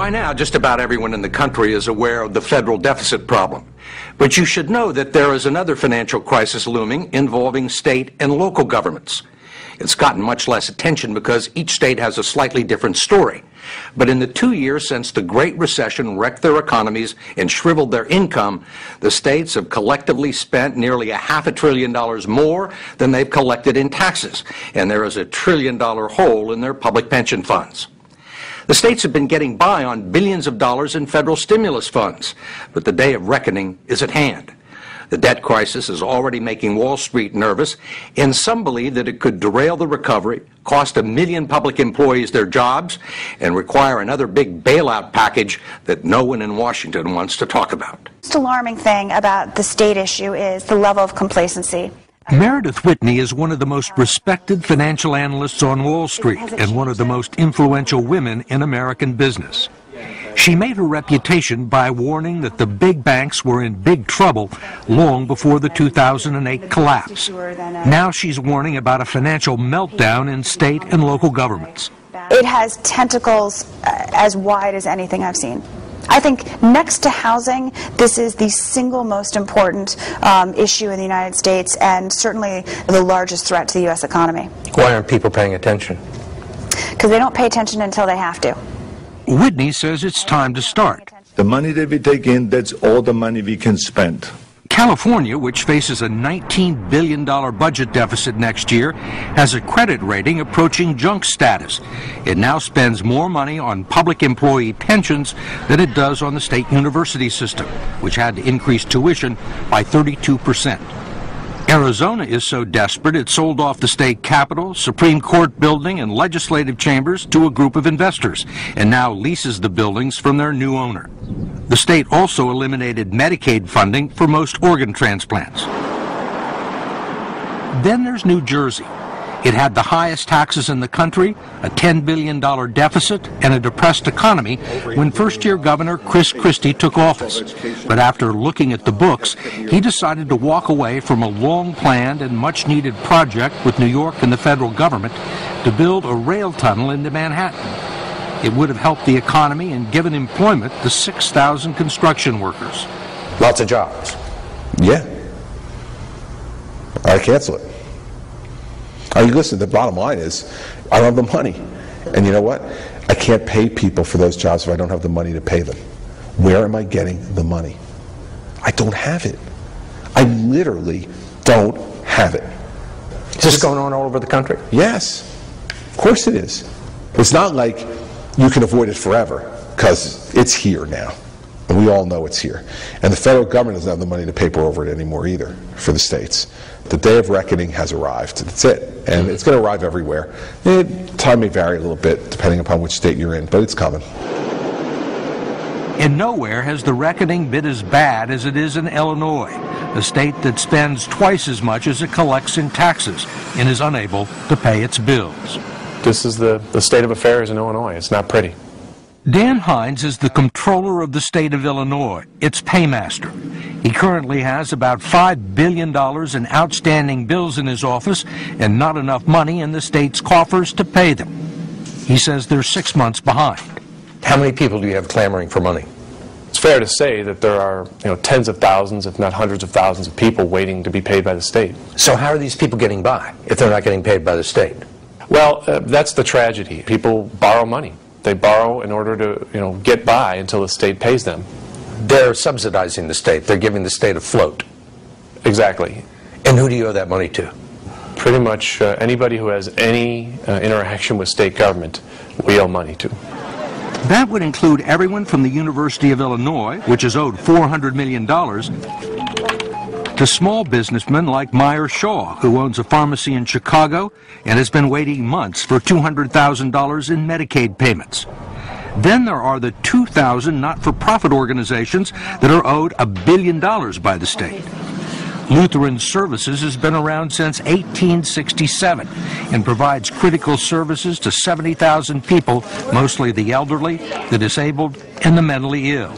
By now, just about everyone in the country is aware of the federal deficit problem. But you should know that there is another financial crisis looming involving state and local governments. It's gotten much less attention because each state has a slightly different story. But in the 2 years since the Great Recession wrecked their economies and shriveled their income, the states have collectively spent nearly $500 billion more than they've collected in taxes, and there is a $1 trillion hole in their public pension funds. The states have been getting by on billions of dollars in federal stimulus funds, but the day of reckoning is at hand. The debt crisis is already making Wall Street nervous, and some believe that it could derail the recovery, cost 1 million public employees their jobs, and require another big bailout package that no one in Washington wants to talk about. The most alarming thing about the state issue is the level of complacency. Meredith Whitney is one of the most respected financial analysts on Wall Street and one of the most influential women in American business. She made her reputation by warning that the big banks were in big trouble long before the 2008 collapse. Now she's warning about a financial meltdown in state and local governments. It has tentacles as wide as anything I've seen. I think next to housing, this is the single most important issue in the United States and certainly the largest threat to the U.S. economy. Why aren't people paying attention? Because they don't pay attention until they have to. Whitney says it's time to start. The money that we take in, that's all the money we can spend. California, which faces a $19 billion budget deficit next year, has a credit rating approaching junk status. It now spends more money on public employee pensions than it does on the state university system, which had to increase tuition by 32%. Arizona is so desperate it sold off the state capitol, Supreme Court building, and legislative chambers to a group of investors, and now leases the buildings from their new owner. The state also eliminated Medicaid funding for most organ transplants. Then there's New Jersey. It had the highest taxes in the country, a $10 billion deficit, and a depressed economy when first-year Governor Chris Christie took office. But after looking at the books, he decided to walk away from a long-planned and much-needed project with New York and the federal government to build a rail tunnel into Manhattan. It would have helped the economy and given employment to 6,000 construction workers. Lots of jobs. Yeah. I cancel it. I mean, listen, the bottom line is, I don't have the money. And you know what? I can't pay people for those jobs if I don't have the money to pay them. Where am I getting the money? I don't have it. I literally don't have it. Is this going on all over the country? Yes. Of course it is. It's not like you can avoid it forever, because it's here now. And we all know it's here. And the federal government doesn't have the money to paper over it anymore either for the states. The day of reckoning has arrived. That's it. And it's going to arrive everywhere. Time may vary a little bit depending upon which state you're in, but it's coming. And nowhere has the reckoning been as bad as it is in Illinois, a state that spends twice as much as it collects in taxes and is unable to pay its bills. This is the state of affairs in Illinois. It's not pretty. Dan Hines is the comptroller of the state of Illinois, its paymaster. He currently has about $5 billion in outstanding bills in his office and not enough money in the state's coffers to pay them. He says they're 6 months behind. How many people do you have clamoring for money? It's fair to say that there are tens of thousands, if not hundreds of thousands of people waiting to be paid by the state. So how are these people getting by if they're not getting paid by the state? Well, that's the tragedy. People borrow money. They borrow in order to get by until the state pays them. They're subsidizing the state. They're giving the state a float. Exactly. And who do you owe that money to? Pretty much anybody who has any interaction with state government, we owe money to. That would include everyone from the University of Illinois, which is owed $400 million, to small businessmen like Meyer Shaw, who owns a pharmacy in Chicago and has been waiting months for $200,000 in Medicaid payments. Then there are the 2,000 not-for-profit organizations that are owed $1 billion by the state. Lutheran Services has been around since 1867 and provides critical services to 70,000 people, mostly the elderly, the disabled, and the mentally ill.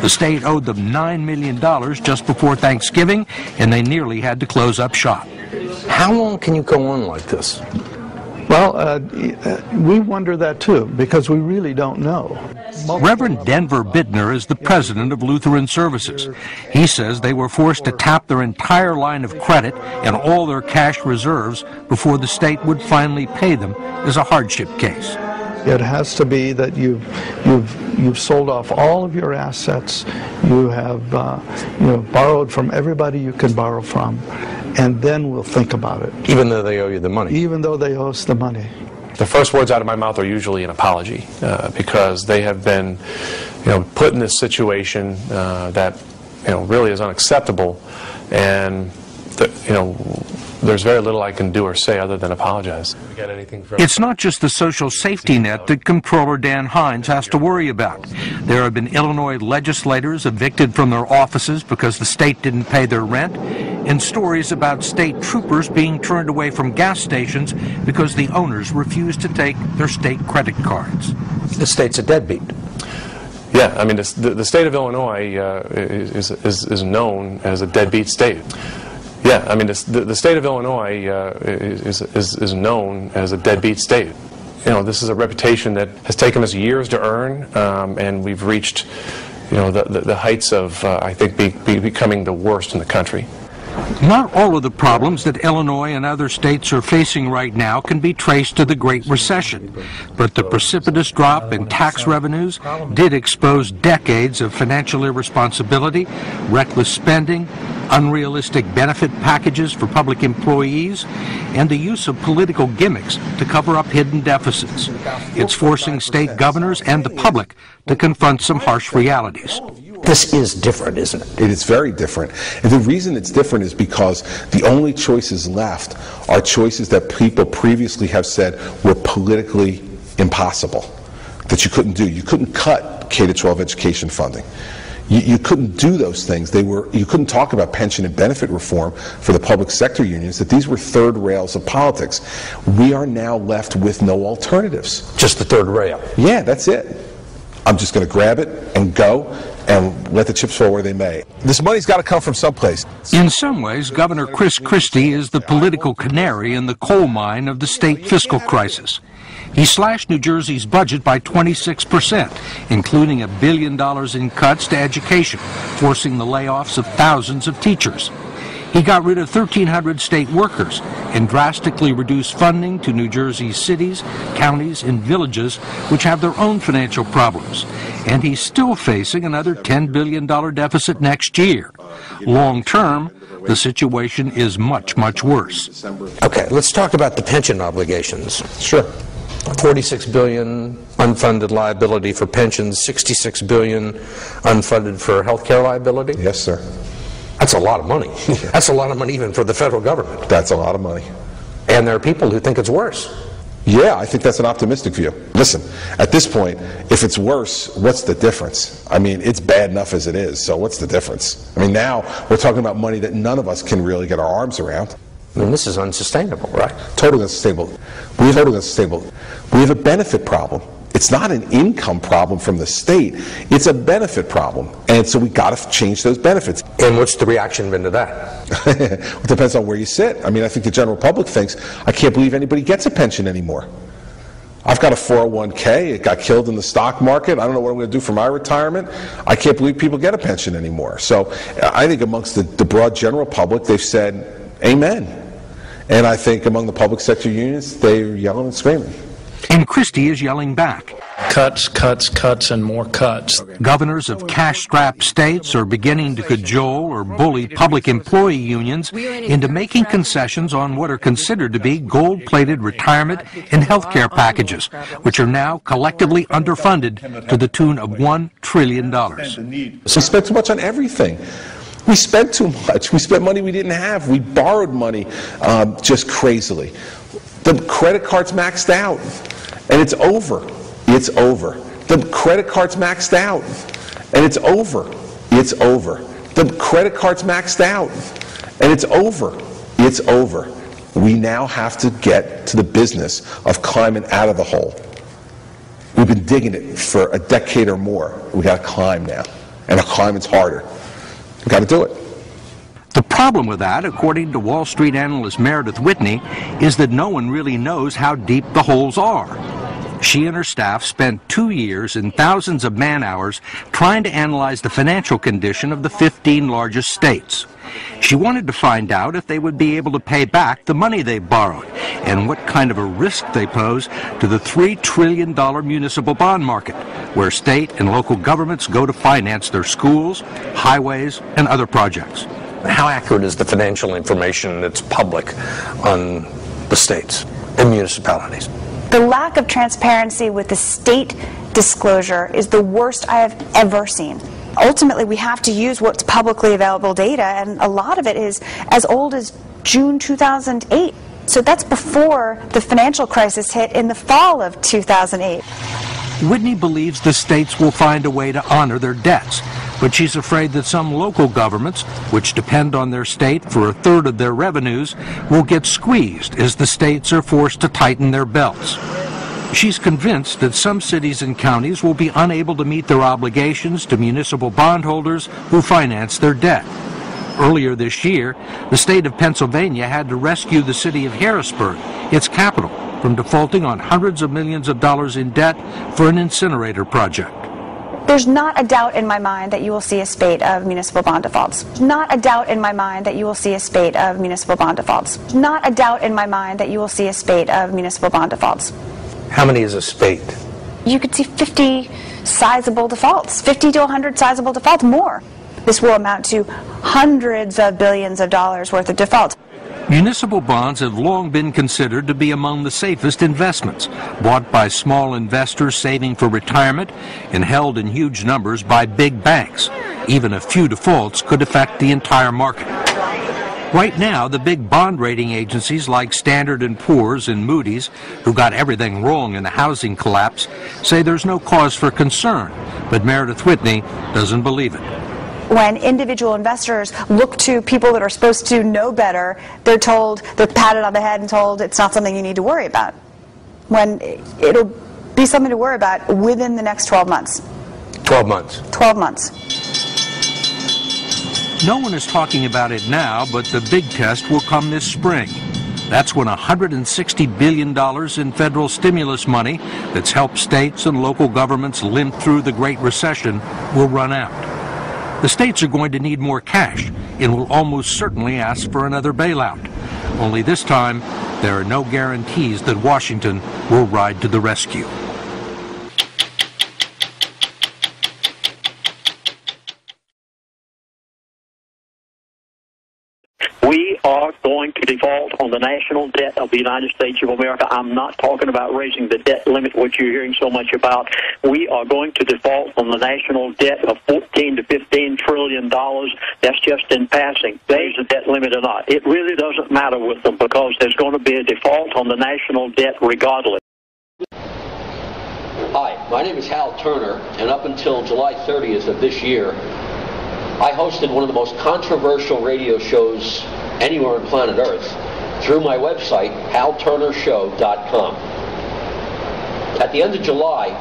The state owed them $9 million just before Thanksgiving, and they nearly had to close up shop. How long can you go on like this? Well, we wonder that too, because we really don't know. Reverend Denver Bittner is the president of Lutheran Services. He says they were forced to tap their entire line of credit and all their cash reserves before the state would finally pay them as a hardship case. It has to be that you've sold off all of your assets. You have borrowed from everybody you can borrow from, and then we'll think about it. Even though they owe you the money? Even though they owe us the money. The first words out of my mouth are usually an apology, because they have been, put in this situation that, really is unacceptable, and there's very little I can do or say other than apologize. It's not just the social safety net that Comptroller Dan Hines has to worry about. There have been Illinois legislators evicted from their offices because the state didn't pay their rent, and stories about state troopers being turned away from gas stations because the owners refused to take their state credit cards. The state's a deadbeat. Yeah, I mean, the state of Illinois is known as a deadbeat state. Yeah, I mean, the state of Illinois is known as a deadbeat state. This is a reputation that has taken us years to earn, and we've reached, the heights of, I think, becoming the worst in the country. Not all of the problems that Illinois and other states are facing right now can be traced to the Great Recession, but the precipitous drop in tax revenues did expose decades of financial irresponsibility, reckless spending, unrealistic benefit packages for public employees, and the use of political gimmicks to cover up hidden deficits. It's forcing state governors and the public to confront some harsh realities. This is different, isn't it? It is very different. And the reason it's different is because the only choices left are choices that people previously have said were politically impossible, that you couldn't do. You couldn't cut K-12 education funding. You couldn't do those things. You couldn't talk about pension and benefit reform for the public sector unions, that these were third rails of politics. We are now left with no alternatives. Just the third rail? Yeah, that's it. I'm just going to grab it and go and let the chips fall where they may. This money's got to come from someplace. In some ways, Governor Chris Christie is the political canary in the coal mine of the state fiscal crisis. He slashed New Jersey's budget by 26%, including $1 billion in cuts to education, forcing the layoffs of thousands of teachers. He got rid of 1,300 state workers and drastically reduced funding to New Jersey's cities, counties, and villages, which have their own financial problems. And he's still facing another $10 billion deficit next year. Long term, the situation is much, much worse. Okay, let's talk about the pension obligations. Sure. $46 billion unfunded liability for pensions, $66 billion unfunded for health care liability? Yes, sir. That's a lot of money. That's a lot of money even for the federal government. That's a lot of money. And there are people who think it's worse. Yeah, I think that's an optimistic view. Listen, at this point, if it's worse, what's the difference? I mean, it's bad enough as it is, so what's the difference? I mean, now we're talking about money that none of us can really get our arms around. I mean, this is unsustainable, right? Totally unsustainable. We have a benefit problem. It's not an income problem from the state. It's a benefit problem. And so we got to change those benefits. And what's the reaction been to that? It depends on where you sit. I mean, I think the general public thinks, I can't believe anybody gets a pension anymore. I've got a 401k. It got killed in the stock market. I don't know what I'm going to do for my retirement. I can't believe people get a pension anymore. So I think amongst the broad general public, they've said, amen. And I think among the public sector unions, they're yelling and screaming. And Christie is yelling back. Cuts, cuts, cuts, and more cuts. Governors of cash-strapped states are beginning to cajole or bully public employee unions into making concessions on what are considered to be gold-plated retirement and health care packages, which are now collectively underfunded to the tune of $1 trillion. We spent too much on everything. We spent too much. We spent money we didn't have. We borrowed money just crazily. The credit card's maxed out, and it's over. It's over. The credit card's maxed out, and it's over. It's over. The credit card's maxed out, and it's over. It's over. We now have to get to the business of climbing out of the hole. We've been digging it for a decade or more. We got to climb now, and our climbing's harder. We got to do it. The problem with that, according to Wall Street analyst Meredith Whitney, is that no one really knows how deep the holes are. She and her staff spent 2 years and thousands of man-hours trying to analyze the financial condition of the 15 largest states. She wanted to find out if they would be able to pay back the money they borrowed and what kind of a risk they pose to the $3 trillion municipal bond market, where state and local governments go to finance their schools, highways, and other projects. How accurate is the financial information that's public on the states and municipalities? The lack of transparency with the state disclosure is the worst I have ever seen. Ultimately, we have to use what's publicly available data, and a lot of it is as old as June 2008. So that's before the financial crisis hit in the fall of 2008. Whitney believes the states will find a way to honor their debts, but she's afraid that some local governments, which depend on their state for a third of their revenues, will get squeezed as the states are forced to tighten their belts. She's convinced that some cities and counties will be unable to meet their obligations to municipal bondholders who finance their debt. Earlier this year, the state of Pennsylvania had to rescue the city of Harrisburg, its capital, from defaulting on hundreds of millions of dollars in debt for an incinerator project. There's not a doubt in my mind that you will see a spate of municipal bond defaults. Not a doubt in my mind that you will see a spate of municipal bond defaults. Not a doubt in my mind that you will see a spate of municipal bond defaults. How many is a spate? You could see 50 sizable defaults, 50 to 100 sizable defaults, more. This will amount to hundreds of billions of dollars worth of defaults. Municipal bonds have long been considered to be among the safest investments, bought by small investors saving for retirement and held in huge numbers by big banks. Even a few defaults could affect the entire market. Right now, the big bond rating agencies like Standard & Poor's and Moody's, who got everything wrong in the housing collapse, say there's no cause for concern, but Meredith Whitney doesn't believe it. When individual investors look to people that are supposed to know better, they're patted on the head and told it's not something you need to worry about, when it'll be something to worry about within the next 12 months. 12 months. 12 months. No one is talking about it now, but the big test will come this spring. That's when $160 billion in federal stimulus money that's helped states and local governments limp through the Great Recession will run out. The states are going to need more cash and will almost certainly ask for another bailout. Only this time, there are no guarantees that Washington will ride to the rescue. We are going to default on the national debt of the United States of America. I'm not talking about raising the debt limit, which you're hearing so much about. We are going to default on the national debt of $14 to $15 trillion. That's just in passing. Raise the debt limit or not. It really doesn't matter with them because there's going to be a default on the national debt regardless. Hi, my name is Hal Turner, and up until July 30th of this year, I hosted one of the most controversial radio shows anywhere on planet Earth through my website, halturnershow.com. At the end of July,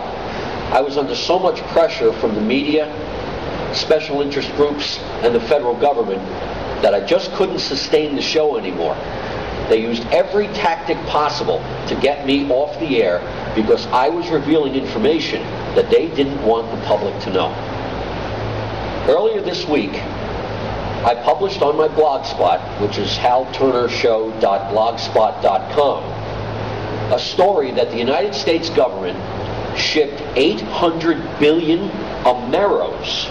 I was under so much pressure from the media, special interest groups, and the federal government that I just couldn't sustain the show anymore. They used every tactic possible to get me off the air because I was revealing information that they didn't want the public to know. Earlier this week, I published on my blogspot, which is halturnershow.blogspot.com, a story that the United States government shipped 800 billion Ameros